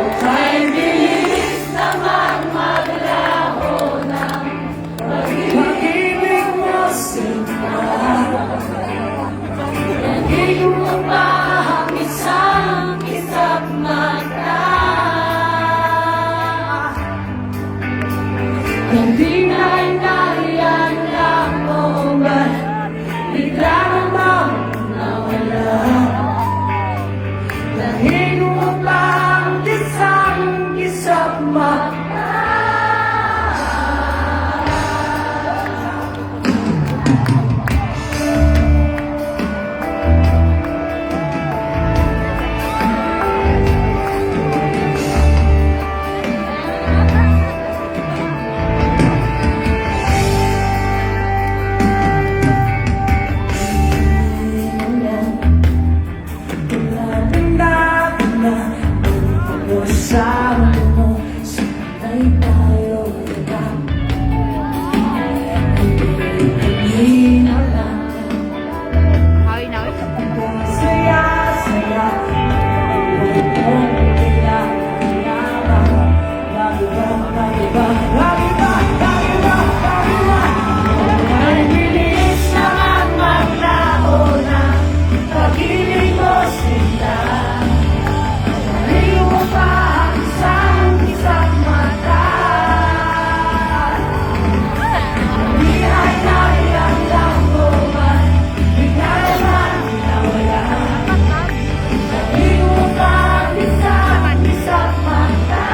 Kay bilis naman maglaho ng pag-ibig mo sinta. Naging mo ba ang isang mata? Hindi na inariyan lang mo ba bigla namang nawala? Dahil mo ba ang isang mata? Sa mo, sanay tayo diba? Hindi na lang saya-saya lagi ba ang bilis naman maglaho na pag-ibig mo sinta. Dahil mo pa isang mata. Hindi na inariyan lang mo ba bigla naman nawala? Dahil mo pa isang mata.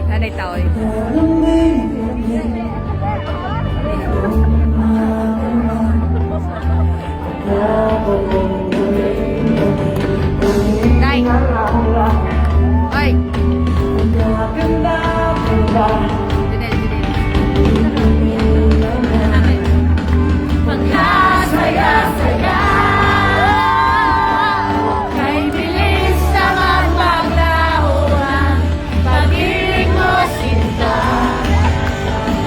Nanay Taoy. Nay. Ay. Magkasaya-saya. Kay bilis naman maglaho ang pag-ibig mo sinta.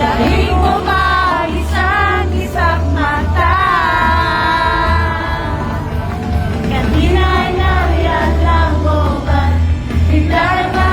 Dahil mo ba isang mata? Kanina ay nariyan lang mo ba bigla naman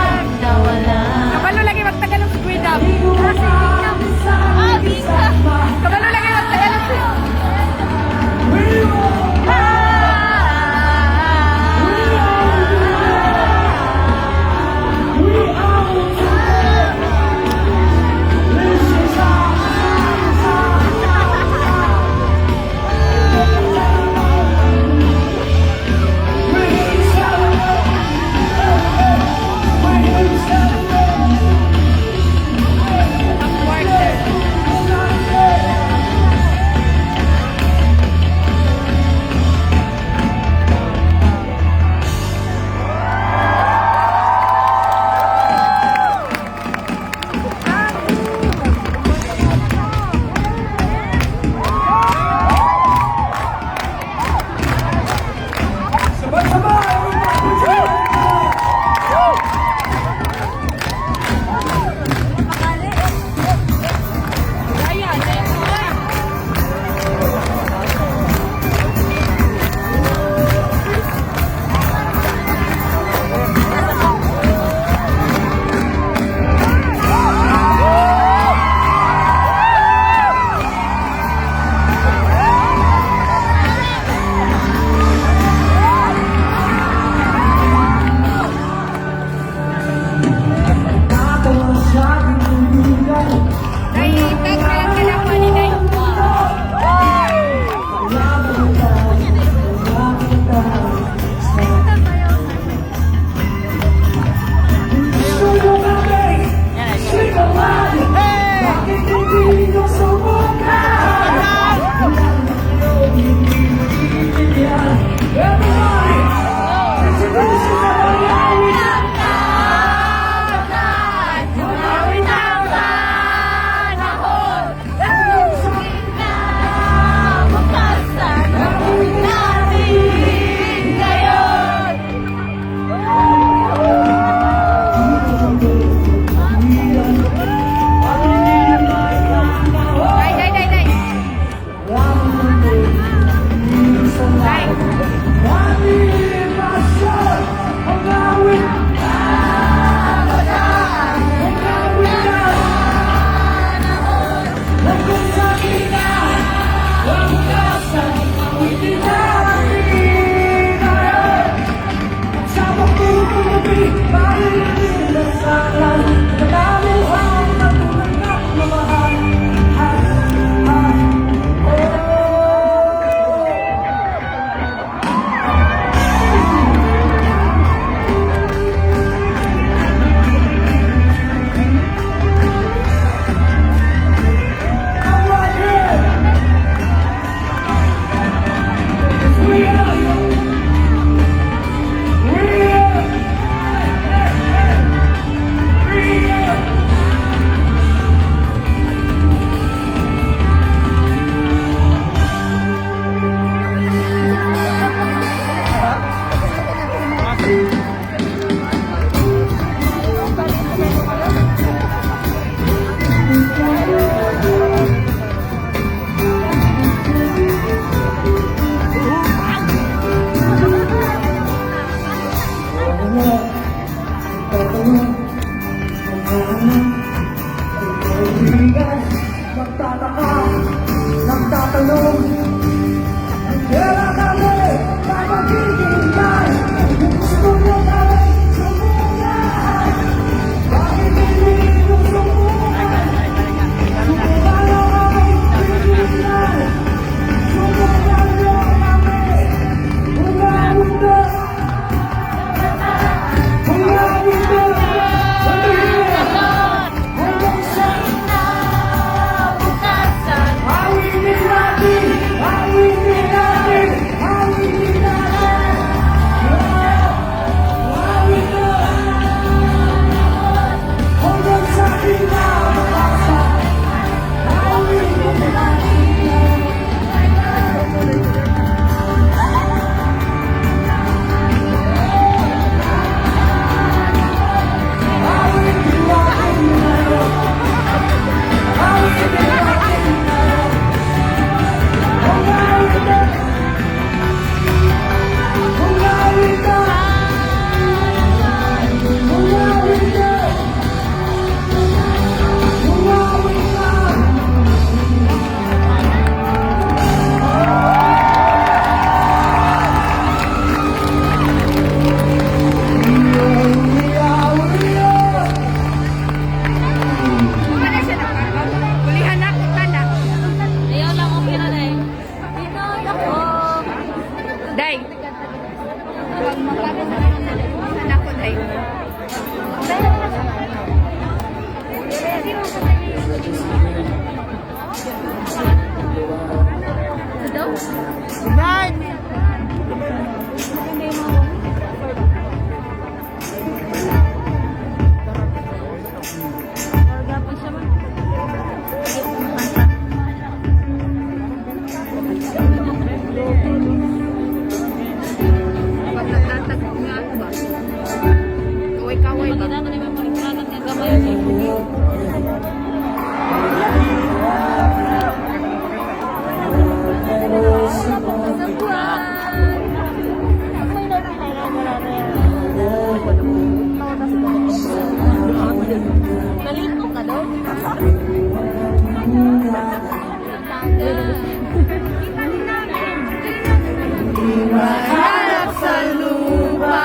Mahanap sa lupa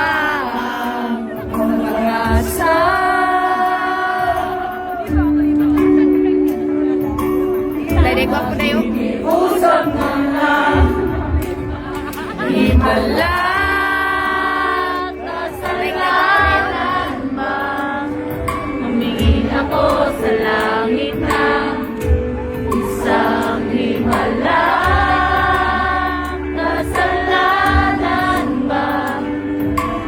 ang pag-asa. Dahil ko na yun. Usap na lang. Himalag. Nasa kailan ba? Humingin ako sa langit ng isang himalag. Nasa lalan ba?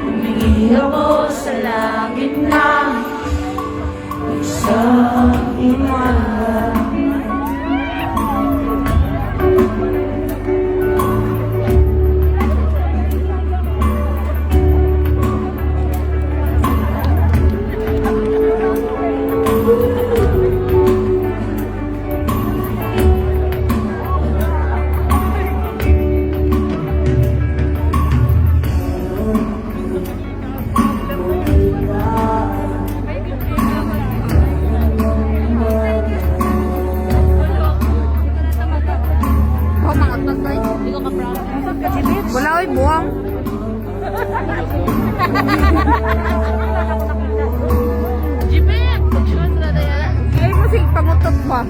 Humingin ako sa langit ng isang himalag. Wala oy buwang. Jimmy, pagsuwas na daya. Ay mo sig pangutot pa.